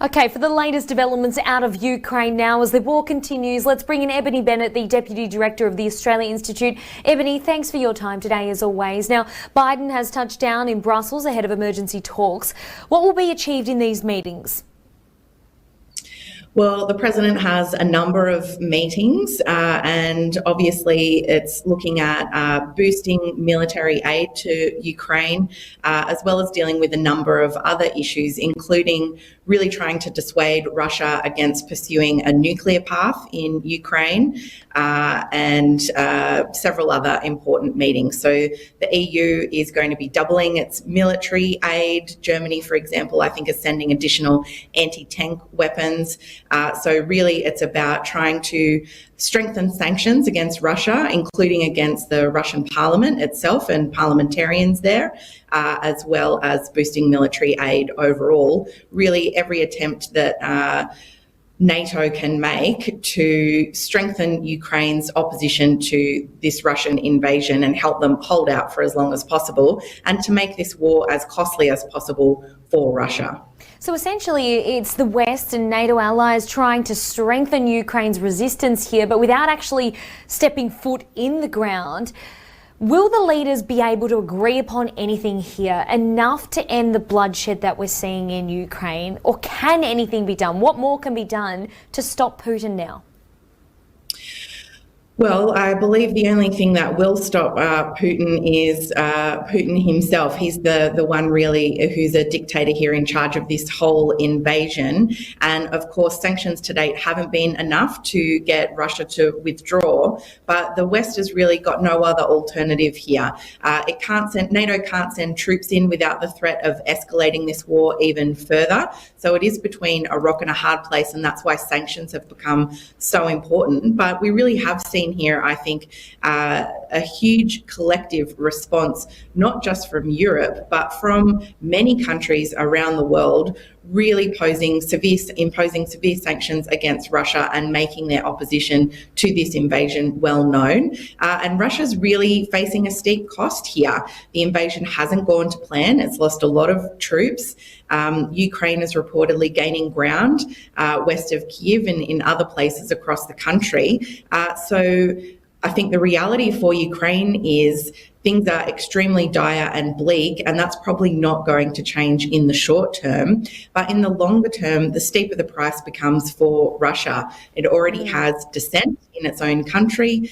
Okay, for the latest developments out of Ukraine now as the war continues, let's bring in Ebony Bennett, the Deputy Director of the Australia Institute. Ebony, thanks for your time today as always. Now, Biden has touched down in Brussels ahead of emergency talks. What will be achieved in these meetings? Well, the President has a number of meetings and obviously it's looking at boosting military aid to Ukraine as well as dealing with a number of other issues, including really trying to dissuade Russia against pursuing a nuclear path in Ukraine and several other important meetings. So the EU is going to be doubling its military aid. Germany, for example, I think is sending additional anti-tank weapons. So really it's about trying to strengthen sanctions against Russia, including against the Russian parliament itself and parliamentarians there, as well as boosting military aid overall. Really every attempt that NATO can make to strengthen Ukraine's opposition to this Russian invasion and help them hold out for as long as possible and to make this war as costly as possible for Russia. So essentially it's the West and NATO allies trying to strengthen Ukraine's resistance here, but without actually stepping foot in the ground. Will the leaders be able to agree upon anything here, enough to end the bloodshed that we're seeing in Ukraine? Or can anything be done? What more can be done to stop Putin now? Well, I believe the only thing that will stop Putin is Putin himself. He's the one really who's a dictator here in charge of this whole invasion. And of course, sanctions to date haven't been enough to get Russia to withdraw, but the West has really got no other alternative here. NATO can't send troops in without the threat of escalating this war even further. So it is between a rock and a hard place, and that's why sanctions have become so important. But we really have seen here, I think, a huge collective response, not just from Europe, but from many countries around the world, really imposing severe sanctions against Russia and making their opposition to this invasion well known. And Russia's really facing a steep cost here. The invasion hasn't gone to plan. It's lost a lot of troops. Ukraine is reportedly gaining ground west of Kyiv and in other places across the country. So I think the reality for Ukraine is things are extremely dire and bleak, and that's probably not going to change in the short term. But in the longer term, the steeper the price becomes for Russia. It already has dissent in its own country.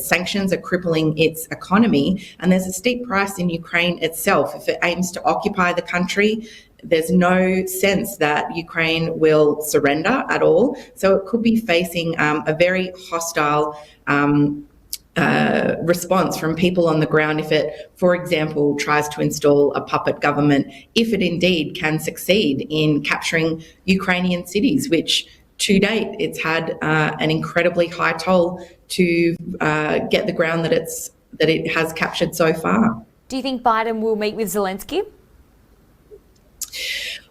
Sanctions are crippling its economy, and there's a steep price in Ukraine itself. If it aims to occupy the country, there's no sense that Ukraine will surrender at all. So it could be facing a very hostile response from people on the ground if it, for example, tries to install a puppet government, if it indeed can succeed in capturing Ukrainian cities, which to date it's had an incredibly high toll to get the ground that it has captured so far. Do you think Biden will meet with Zelensky?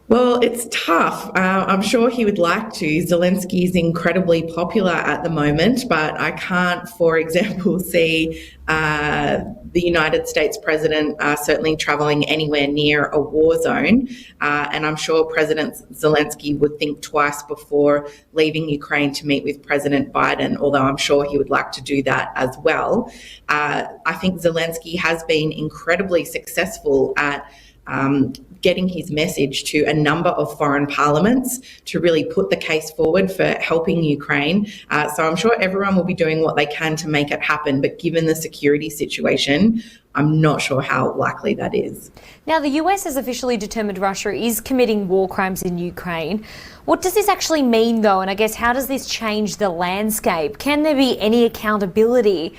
Well, it's tough. I'm sure he would like to. Zelensky is incredibly popular at the moment, but I can't, for example, see the United States president certainly travelling anywhere near a war zone. And I'm sure President Zelensky would think twice before leaving Ukraine to meet with President Biden, although I'm sure he would like to do that as well. I think Zelensky has been incredibly successful at getting his message to a number of foreign parliaments to really put the case forward for helping Ukraine. So I'm sure everyone will be doing what they can to make it happen, but given the security situation, I'm not sure how likely that is. Now, the US has officially determined Russia is committing war crimes in Ukraine. What does this actually mean, though? And I guess, how does this change the landscape? Can there be any accountability?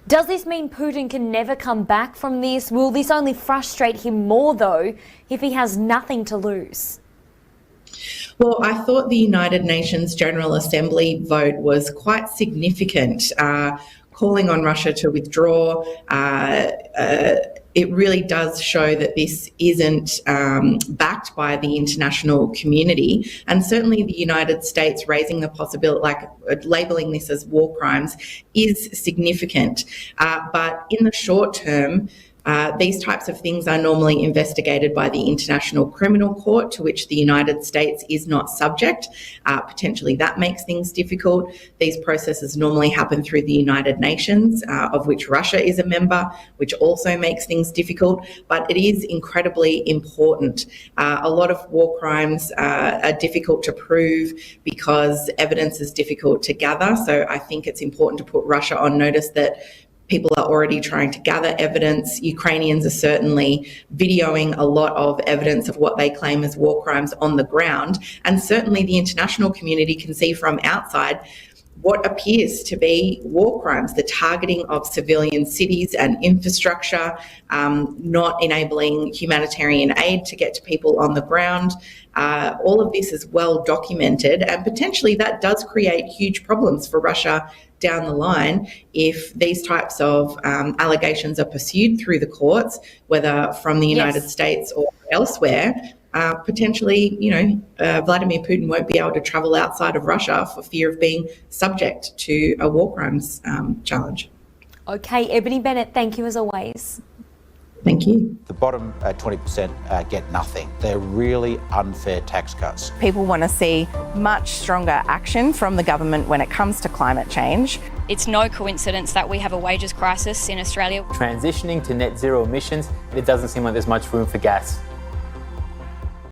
Does this mean Putin can never come back from this? Will this only frustrate him more, though, if he has nothing to lose? Well, I thought the United Nations General Assembly vote was quite significant, calling on Russia to withdraw. It really does show that this isn't backed by the international community, and certainly the United States raising the possibility, labelling this as war crimes, is significant. But in the short term, These types of things are normally investigated by the International Criminal Court, to which the United States is not subject. Potentially that makes things difficult. These processes normally happen through the United Nations, of which Russia is a member, which also makes things difficult. But it is incredibly important. A lot of war crimes are difficult to prove because evidence is difficult to gather. So I think it's important to put Russia on notice that people are already trying to gather evidence. Ukrainians are certainly videoing a lot of evidence of what they claim as war crimes on the ground. And certainly the international community can see from outside what appears to be war crimes, the targeting of civilian cities and infrastructure, not enabling humanitarian aid to get to people on the ground. All of this is well documented, and potentially that does create huge problems for Russia down the line if these types of allegations are pursued through the courts, whether from the United States or elsewhere. Potentially, Vladimir Putin won't be able to travel outside of Russia for fear of being subject to a war crimes challenge. Okay, Ebony Bennett, thank you as always. Thank you. The bottom 20% get nothing. They're really unfair tax cuts. People want to see much stronger action from the government when it comes to climate change. It's no coincidence that we have a wages crisis in Australia. Transitioning to net zero emissions, it doesn't seem like there's much room for gas.